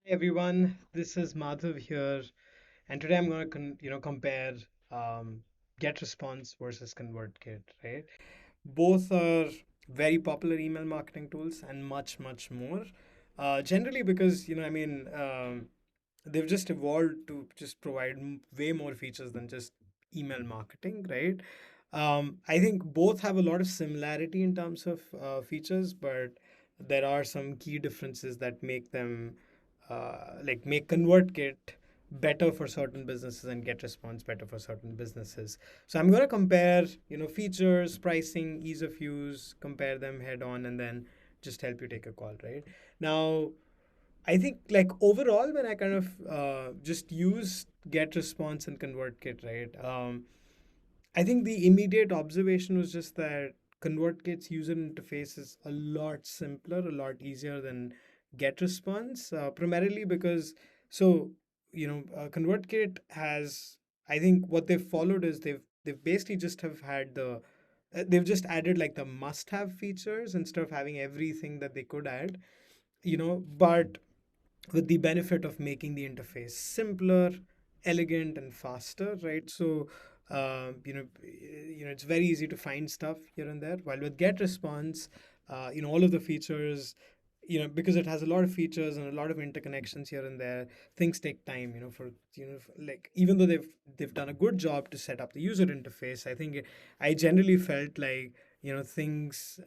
Everyone, this is Madhav here, and today I'm going to compare um, GetResponse versus ConvertKit, right? Both are very popular email marketing tools and much more. Generally because they've just evolved to just provide way more features than just email marketing, right? I think both have a lot of similarity in terms of features, but there are some key differences that make them make ConvertKit better for certain businesses and GetResponse better for certain businesses. So I'm going to compare, features, pricing, ease of use, compare them head on, and then just help you take a call, right? Now, I think like overall, when I kind of just use GetResponse and ConvertKit, right? I think the immediate observation was just that ConvertKit's user interface is a lot simpler, a lot easier than GetResponse, primarily because so ConvertKit has, I think what they've followed is they've basically just have had they've just added like the must-have features instead of having everything that they could add, but with the benefit of making the interface simpler, elegant, and faster, right? So, it's very easy to find stuff here and there. While with GetResponse, all of the features, because it has a lot of features and a lot of interconnections here and there, things take time. Like even though they've done a good job to set up the user interface, I generally felt like things.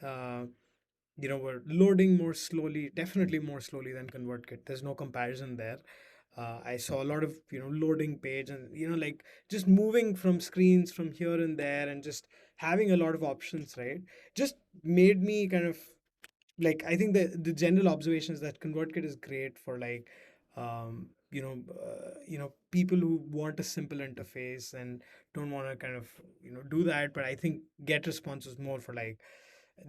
Were loading more slowly, definitely more slowly than ConvertKit. There's no comparison there. I saw a lot of loading page and like just moving from screens from here and there and just having a lot of options, right? Just made me kind of like I think the general observation is that ConvertKit is great for like people who want a simple interface and don't want to kind of do that. But I think GetResponse is more for like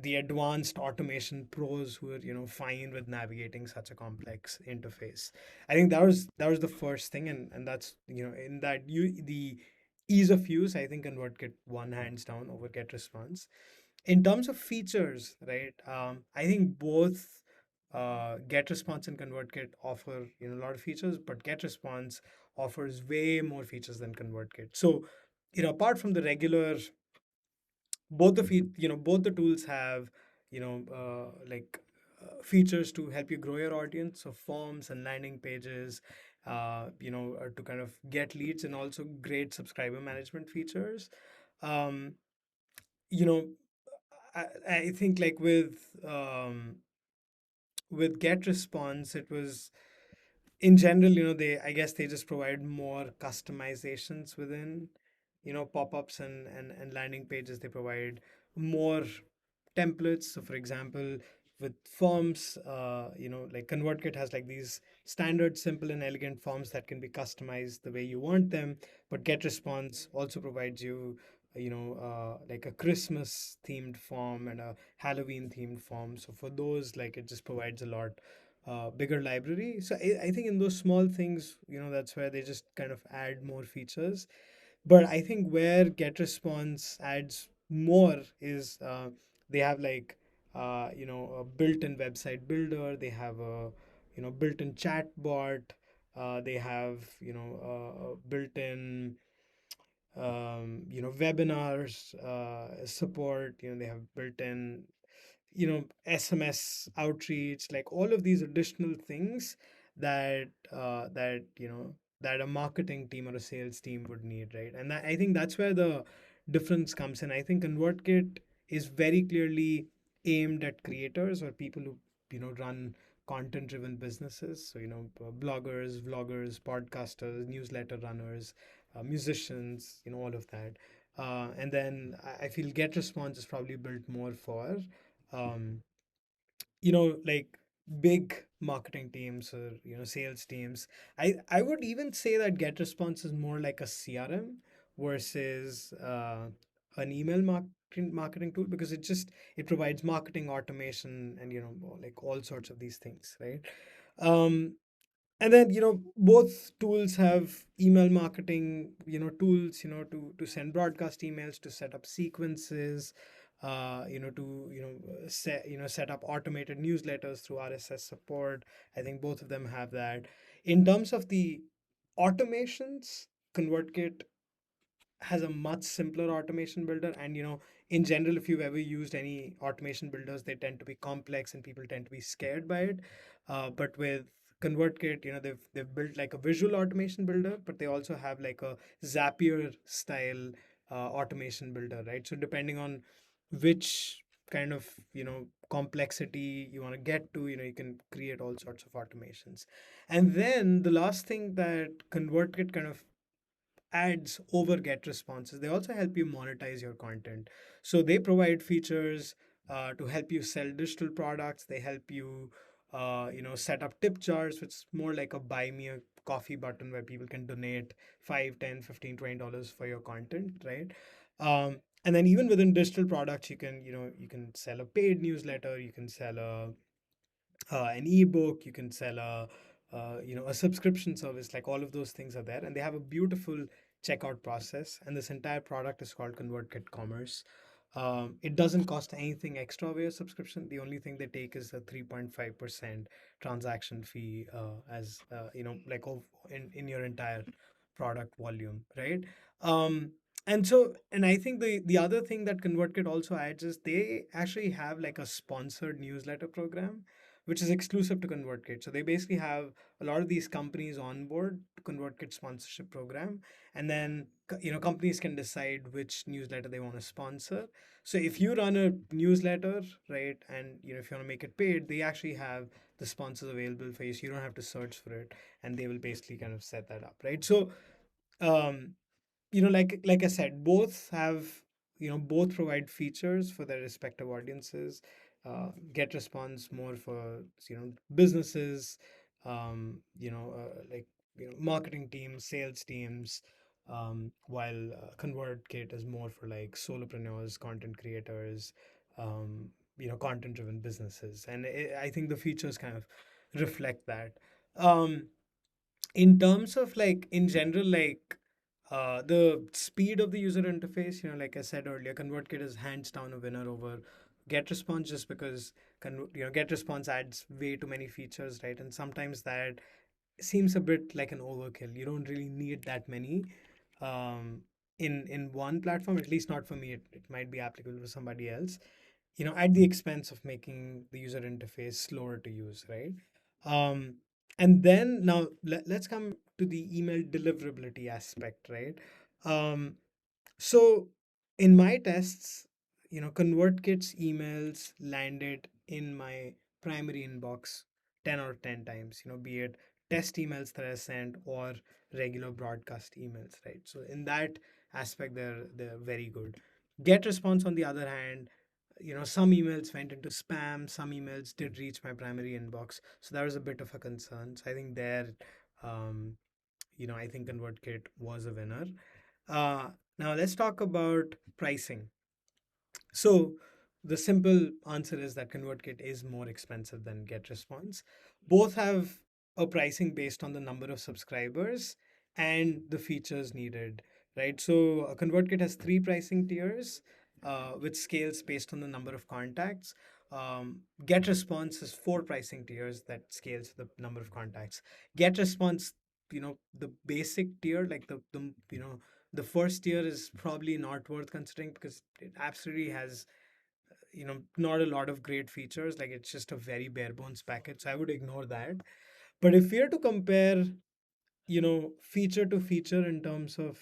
the advanced automation pros who are fine with navigating such a complex interface. I think that was the first thing, and that's in that you the ease of use. I think ConvertKit won hands down over GetResponse. In terms of features, right? I think both GetResponse and ConvertKit offer a lot of features, but GetResponse offers way more features than ConvertKit. So apart from the regular, both the tools have features to help you grow your audience, so forms and landing pages, to kind of get leads, and also great subscriber management features. um, you know I think like with GetResponse, it was in general, they I guess they just provide more customizations within, pop-ups and landing pages. They provide more templates. So for example, with forms, like ConvertKit has like these standard, simple, and elegant forms that can be customized the way you want them. But GetResponse also provides you, like a Christmas themed form and a Halloween themed form. So for those, like it just provides a lot bigger library. So I think in those small things, that's where they just kind of add more features. But I think where GetResponse adds more is they have like a built-in website builder. They have a built-in chat bot. They have built-in webinars support. They have built-in SMS outreach, like all of these additional things that a marketing team or a sales team would need, right? And I think that's where the difference comes in. I think ConvertKit is very clearly aimed at creators or people who run content driven businesses. So bloggers, vloggers, podcasters, newsletter runners, musicians, all of that. And then I feel GetResponse is probably built more for um, like big marketing teams or sales teams. I would even say that GetResponse is more like a CRM versus an email marketing tool, because it provides marketing automation and like all sorts of these things, right? um, and then both tools have email marketing tools to send broadcast emails, to set up sequences, set up automated newsletters through RSS support. I think both of them have that. In terms of the automations, ConvertKit has a much simpler automation builder. And in general, if you've ever used any automation builders, they tend to be complex and people tend to be scared by it. But with ConvertKit, they've built like a visual automation builder, but they also have like a Zapier style automation builder, right? So depending on which kind of complexity you want to get to, you can create all sorts of automations. And then the last thing that ConvertKit kind of ads over get responses, they also help you monetize your content. So they provide features to help you sell digital products. They help you set up tip jars, which is more like a buy me a coffee button where people can donate 5, 10, 15, $20 for your content, right? And then even within digital products, you can sell a paid newsletter, you can sell an ebook, you can sell a subscription service. Like all of those things are there, and they have a beautiful checkout process. And this entire product is called ConvertKit Commerce. It doesn't cost anything extra via subscription. The only thing they take is a 3.5% transaction fee, as like in your entire product volume, right? Um, and I think the other thing that ConvertKit also adds is they actually have like a sponsored newsletter program which is exclusive to ConvertKit. So they basically have a lot of these companies on board to ConvertKit sponsorship program, and then companies can decide which newsletter they want to sponsor. So if you run a newsletter, right, and if you want to make it paid, they actually have the sponsors available for you, so you don't have to search for it, and they will basically kind of set that up, right? So um, like I said, both provide features for their respective audiences. GetResponse more for businesses, like marketing teams, sales teams, while ConvertKit is more for like solopreneurs, content creators, content driven businesses. And I think the features kind of reflect that. Um, in terms of like in general, like the speed of the user interface, like I said earlier, ConvertKit is hands down a winner over GetResponse, just because GetResponse adds way too many features, right? And sometimes that seems a bit like an overkill. You don't really need that many um, in one platform, at least not for me. It might be applicable for somebody else, at the expense of making the user interface slower to use, right? Um, and then now let's come to the email deliverability aspect, right? Um, so in my tests, ConvertKit's emails landed in my primary inbox 10 out of 10 times, be it test emails that I sent or regular broadcast emails, right? So in that aspect, they're very good. Get response, on the other hand, some emails went into spam, some emails did reach my primary inbox. So that was a bit of a concern. So I think um, I think ConvertKit was a winner. Uh, Now let's talk about pricing. So the simple answer is that ConvertKit is more expensive than GetResponse. Both have a pricing based on the number of subscribers and the features needed, right? So ConvertKit has three pricing tiers, which scales based on the number of contacts. GetResponse has four pricing tiers that scales the number of contacts. GetResponse, the basic tier, like the first tier is probably not worth considering because it absolutely has not a lot of great features. Like it's just a very bare bones package, so I would ignore that. But if we are to compare feature to feature in terms of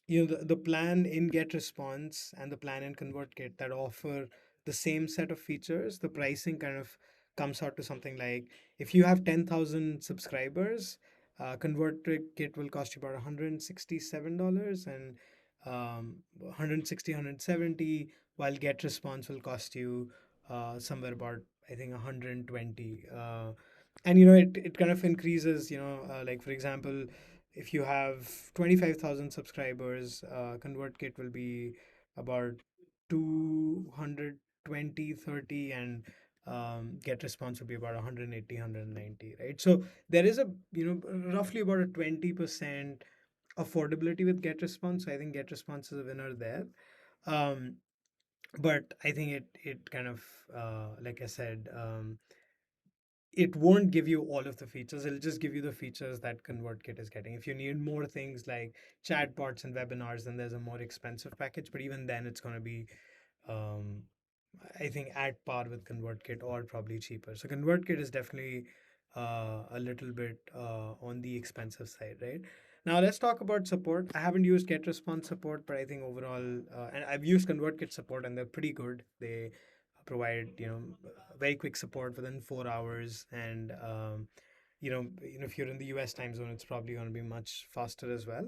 the plan in GetResponse and the plan in ConvertKit that offer the same set of features, the pricing kind of comes out to something like, if you have 10,000 subscribers, ConvertKit will cost you about $167, and 160, 170, while GetResponse will cost you somewhere about, I think, 120. And it kind of increases, like for example, if you have 25,000 subscribers, ConvertKit will be about 220, 30, and GetResponse will be about 180, 190, right? So there is roughly about a 20% affordability with GetResponse. So I think GetResponse is a winner there. Um, But I think it kind of like I said, it won't give you all of the features. It'll just give you the features that ConvertKit is getting. If you need more things like chatbots and webinars, then there's a more expensive package. But even then, it's going to be, um, I think, at par with ConvertKit or probably cheaper. So ConvertKit is definitely a little bit on the expensive side, right? Now let's talk about support. I haven't used GetResponse support, but I think overall, and I've used ConvertKit support, and they're pretty good. They provide very quick support within 4 hours, and if you're in the US time zone, it's probably going to be much faster as well.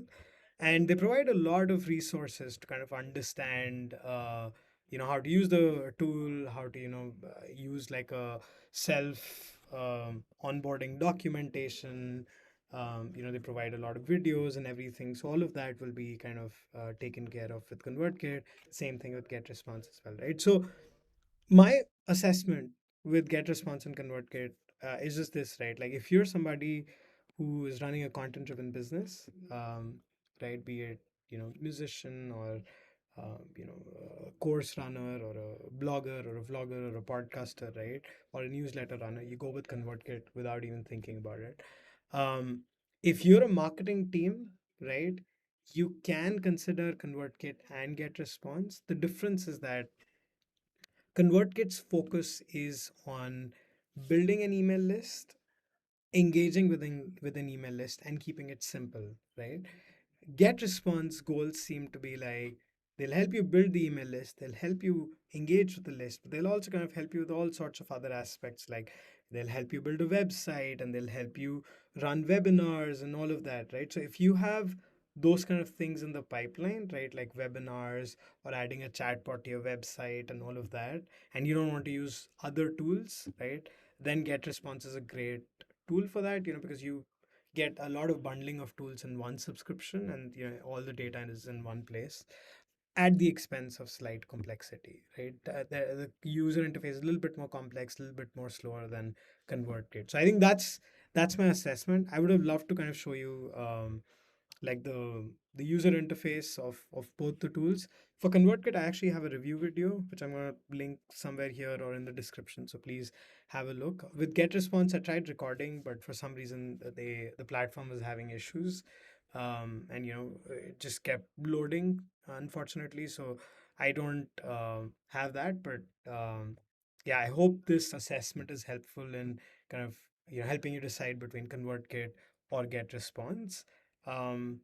And they provide a lot of resources to kind of understand how to use the tool, how to use like a self onboarding documentation. They provide a lot of videos and everything, so all of that will be kind of taken care of with ConvertKit. Same thing with GetResponse as well, right? So my assessment with GetResponse and ConvertKit is just this, right? Like if you're somebody who is running a content-driven business, right, be it musician or a course runner or a blogger or a vlogger or a podcaster, right, or a newsletter runner, you go with ConvertKit without even thinking about it. Um, if you're a marketing team, right, you can consider ConvertKit and GetResponse. The difference is that ConvertKit's focus is on building an email list, engaging with an email list, and keeping it simple, right? GetResponse goals seem to be like they'll help you build the email list, they'll help you engage with the list, but they'll also kind of help you with all sorts of other aspects, like they'll help you build a website and they'll help you run webinars and all of that, right? So if you have those kind of things in the pipeline, right, like webinars or adding a chatbot to your website and all of that, and you don't want to use other tools, right, then GetResponse is a great tool for that, because you get a lot of bundling of tools in one subscription, and all the data is in one place at the expense of slight complexity, right? The user interface is a little bit more complex, a little bit more slower than ConvertKit. So I think that's my assessment. I would have loved to kind of show you like the user interface of both the tools. For ConvertKit, I actually have a review video which I'm going to link somewhere here or in the description, so please have a look. With GetResponse, I tried recording, but for some reason the platform was having issues, and it just kept loading, unfortunately. So I don't have that, but yeah, I hope this assessment is helpful in kind of helping you decide between ConvertKit or GetResponse. um,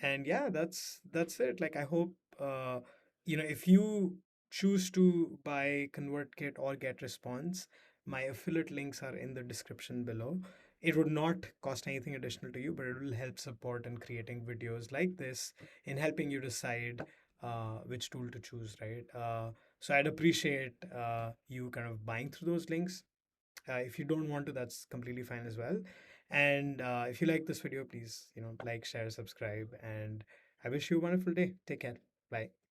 and yeah, that's it. Like I hope if you choose to buy ConvertKit or GetResponse, my affiliate links are in the description below. It would not cost anything additional to you, but it will help support in creating videos like this, in helping you decide which tool to choose, right? So I'd appreciate you kind of buying through those links. If you don't want to, that's completely fine as well. And if you like this video, please, like, share, subscribe, and I wish you a wonderful day. Take care. Bye.